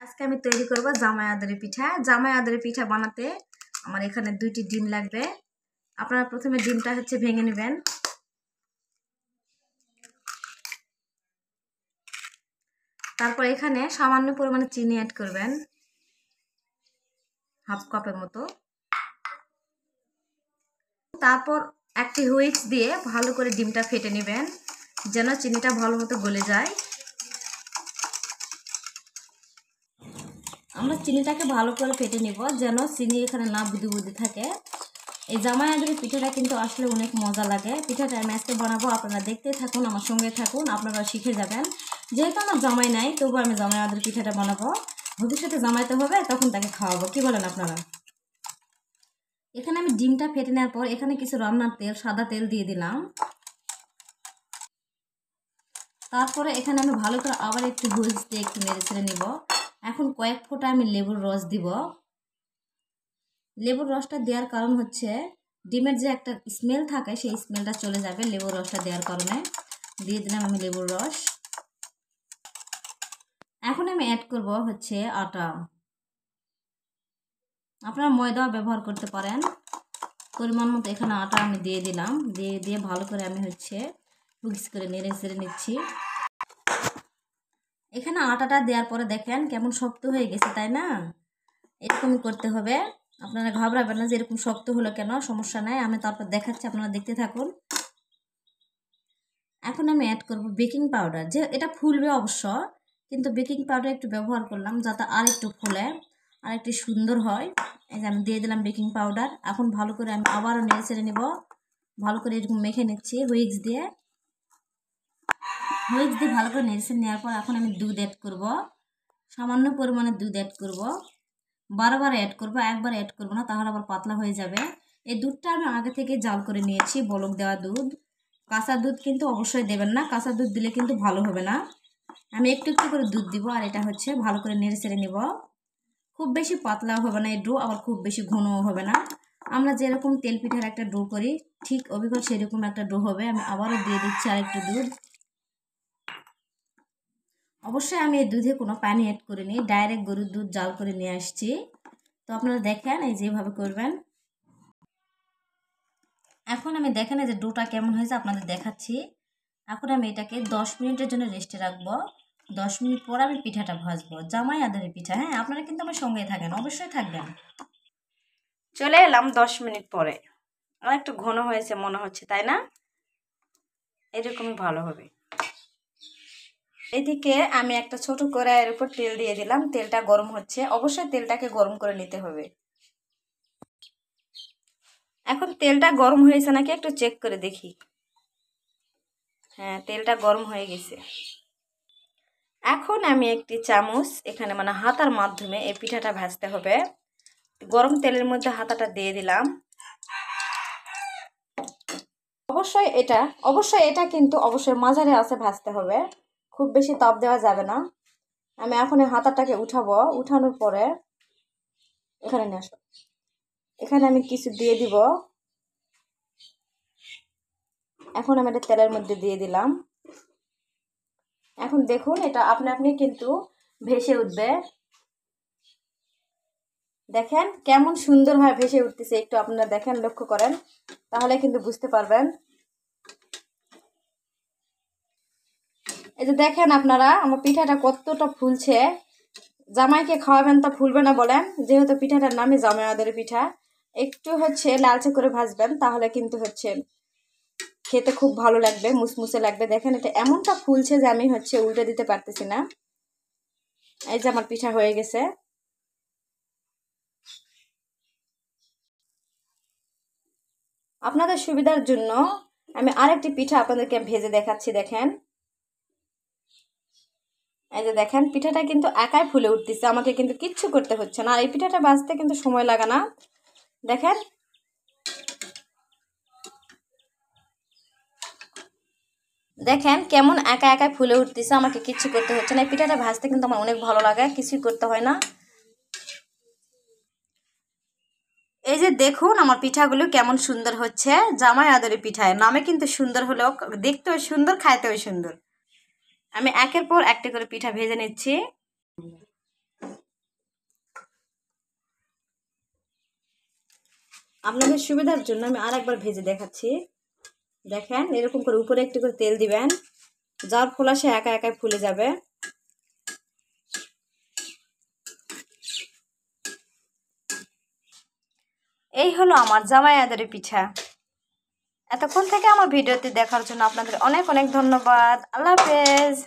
আজকে আমি তৈরি করব জামাই আদরি পিঠা। জামাই আদরি পিঠা বানাতে আমার এখানে 2টি ডিম লাগবে। আপনারা প্রথমে ডিমটা ভেঙে নেবেন। তারপর এখানে সামান্য পরিমাণে চিনি অ্যাড করবেন, হাফ কাপের মতো। তারপর একটি হুইস্ক দিয়ে ভালো করে ডিমটা ফেটে নেবেন, যেন চিনিটা ভালো মতো গলে যায়। আমরা চিনিটাকে ভালো করে ফেটে নিব, যেন চিনি এখানে না বুদি বুদি থাকে। এই জামাই আদরি পিঠাটা কিন্তু আসলে অনেক মজা লাগে। পিঠাটা আমি আজকে বানাবো, আপনারা দেখতে থাকুন, আমার সঙ্গে থাকুন, আপনারা শিখে যাবেন। যেহেতু আমার জামাই নাই, তবু আমি জামাই আদরি পিঠাটা বানাবো। ভবিষ্যতে জামাইতে হবে, তখন তাকে খাওয়াবো। কি বলেন আপনারা? এখানে আমি ডিমটা ফেটে নেওয়ার পর এখানে কিছু রান্নার তেল, সাদা তেল দিয়ে দিলাম। তারপরে এখানে আমি ভালো করে আবার একটু হুইস্ক দিয়ে একটু নেড়ে ছেড়ে নিব। এখন কয়েক ফোঁটা আমি লেবুর রস দিব। লেবুর রসটা দেওয়ার কারণ হচ্ছে ডিমের যে একটা স্মেল থাকে, সেই স্মেলটা চলে যাবে লেবুর রসটা দেওয়ার কারণে। দিয়ে দিলাম আমি লেবুর রস। এখন আমি অ্যাড করব আটা। আপনারা ময়দাও ব্যবহার করতে পারেন। পরিমাণ মতো এখানে আটা আমি দিয়ে দিলাম। দিয়ে ভালো করে আমি হুইস্ক করে নেড়ে চেড়ে নিচ্ছি। এখানে আটাটা দেওয়ার পরে দেখেন কেমন শক্ত হয়ে গেছে, তাই না? এরকমই করতে হবে। আপনারা ঘাবড়াবেন না যে এরকম শক্ত হলো কেন, সমস্যা নাই, আমি তারপর দেখাচ্ছি, আপনারা দেখতে থাকুন। এখন আমি অ্যাড করব বেকিং পাউডার। যে এটা ফুলবে অবশ্য, কিন্তু বেকিং পাউডার একটু ব্যবহার করলাম যাতে আর একটু ফুলে, আর একটু সুন্দর হয়। এই যে আমি দিয়ে দিলাম বেকিং পাউডার। এখন ভালো করে আমি আবারও নেড়ে চেড়ে নেব। ভালো করে এরকম মেখে নিচ্ছি হুইস্ক দিয়ে। ভালো করে নেড়ে চেড়ে নেওয়ার পর এখন আমি দুধ অ্যাড করব। সামান্য পরিমাণে দুধ অ্যাড করব। বারবার অ্যাড করব, একবার অ্যাড করব না, তাহলে আবার পাতলা হয়ে যাবে। এই দুধটা আমি আগে থেকে জাল করে নিয়েছি, বলক দেওয়া দুধ। কাঁচা দুধ কিন্তু অবশ্যই দেবেন না, কাঁচা দুধ দিলে কিন্তু ভালো হবে না। আমি একটু একটু করে দুধ দিব, আর এটা ভালো করে নেড়ে চেড়ে নেব। খুব বেশি পাতলাও হবে না এই ডো, আবার খুব বেশি ঘনও হবে না। আমরা যেরকম তেল পিঠার একটা ডো করি, ঠিক অবিকল সেরকম একটা ডো হবে। আমি আবারও দিয়ে দিচ্ছি আর একটু দুধ। অবশ্যই আমি এই দুধে কোনো পানি অ্যাড করিনি, ডাইরেক্ট গরুর দুধ জাল করে নিয়ে আসছি। তো আপনারা দেখেন এই যেভাবে করবেন। এখন আমি দেখেন এই যে ডোটা কেমন হয়েছে আপনাদের দেখাচ্ছি। এখন আমি এটাকে 10 মিনিটের জন্য রেস্টে রাখবো। 10 মিনিট পর আমি পিঠাটা ভাজবো। জামাই আদরি পিঠা, হ্যাঁ, আপনারা কিন্তু আমার সঙ্গে থাকেন, অবশ্যই থাকবেন। চলে এলাম 10 মিনিট পরে। আর একটু ঘন হয়েছে মনে হচ্ছে, তাই না? এরকমই ভালো হবে। এদিকে আমি একটা ছোট কড়াইয়ের উপর তেল দিয়ে দিলাম। তেলটা গরম হচ্ছে, অবশ্যই তেলটাকে গরম করে নিতে হবে। এখন তেলটা গরম হয়েছে নাকি একটু চেক করে দেখি। হ্যাঁ, তেলটা গরম হয়ে গেছে। এখন আমি একটি চামচ এখানে হাতার মাধ্যমে এই পিঠাটা ভাজতে হবে। গরম তেলের মধ্যে হাতাটা দিয়ে দিলাম। অবশ্যই এটা কিন্তু অবশ্যই মাঝারি আঁচে ভাজতে হবে, খুব বেশি তাপ দেওয়া যাবে না। আমি এখন এই হাতাটাকে উঠাবো। উঠানোর পরে এখানে নিয়ে আসো। এখানে আমি কিছু দিয়ে দিব। এখন আমি এটা তেলের মধ্যে দিয়ে দিলাম। এখন দেখুন এটা আপনি আপনি কিন্তু ভেসে উঠবে। দেখেন কেমন সুন্দর হয় ভেসে উঠতেছে। একটু আপনারা দেখেন, লক্ষ্য করেন, তাহলে কিন্তু বুঝতে পারবেন। এই যে দেখেন আপনারা আমার পিঠাটা কতটা ফুলছে। জামাইকে খাওয়াবেন তা ফুলবে না বলেন? যেহেতু পিঠাটার নামই জামাই আদরি পিঠা। একটু লালচে করে ভাজবেন, তাহলে কিন্তু খেতে খুব ভালো লাগবে, মুসমুসে লাগবে। দেখেন এটা এমনটা ফুলছে যে আমি উল্টে দিতে পারতেছি না। এই যে আমার পিঠা হয়ে গেছে। আপনাদের সুবিধার জন্য আমি আরেকটি পিঠা আপনাদেরকে ভেজে দেখাচ্ছি। দেখেন এই যে দেখেন পিঠাটা কিন্তু একাই ফুলে উঠতেছে, আমাকে কিন্তু কিচ্ছু করতে হচ্ছে না। আর এই পিঠাটা ভাজতে কিন্তু সময় লাগে না। দেখেন দেখেন কেমন একা একাই ফুলে উঠতেছে, আমাকে কিচ্ছু করতে হচ্ছে না। এই পিঠাটা ভাজতে কিন্তু আমার অনেক ভালো লাগে, কিছুই করতে হয় না। এই যে দেখুন আমার পিঠাগুলো কেমন সুন্দর হচ্ছে। জামাই আদরি পিঠায় নামে কিন্তু সুন্দর হলেও দেখতেও সুন্দর, খাইতেও সুন্দর। আমি একের পর একটি করে পিঠা ভেজে নিচ্ছি। আপনাদের সুবিধার জন্য আমি আর একবার ভেজে দেখাচ্ছি। দেখেন এরকম করে উপরে একটু করে তেল দিবেন, যার ফলে সে একা একাই ফুলে যাবে। এই হলো আমার জামাই আদরে পিঠা। এতক্ষণ থেকে আমার ভিডিওটি দেখার জন্য আপনাদের অনেক অনেক ধন্যবাদ। আল্লাহ হাফেজ।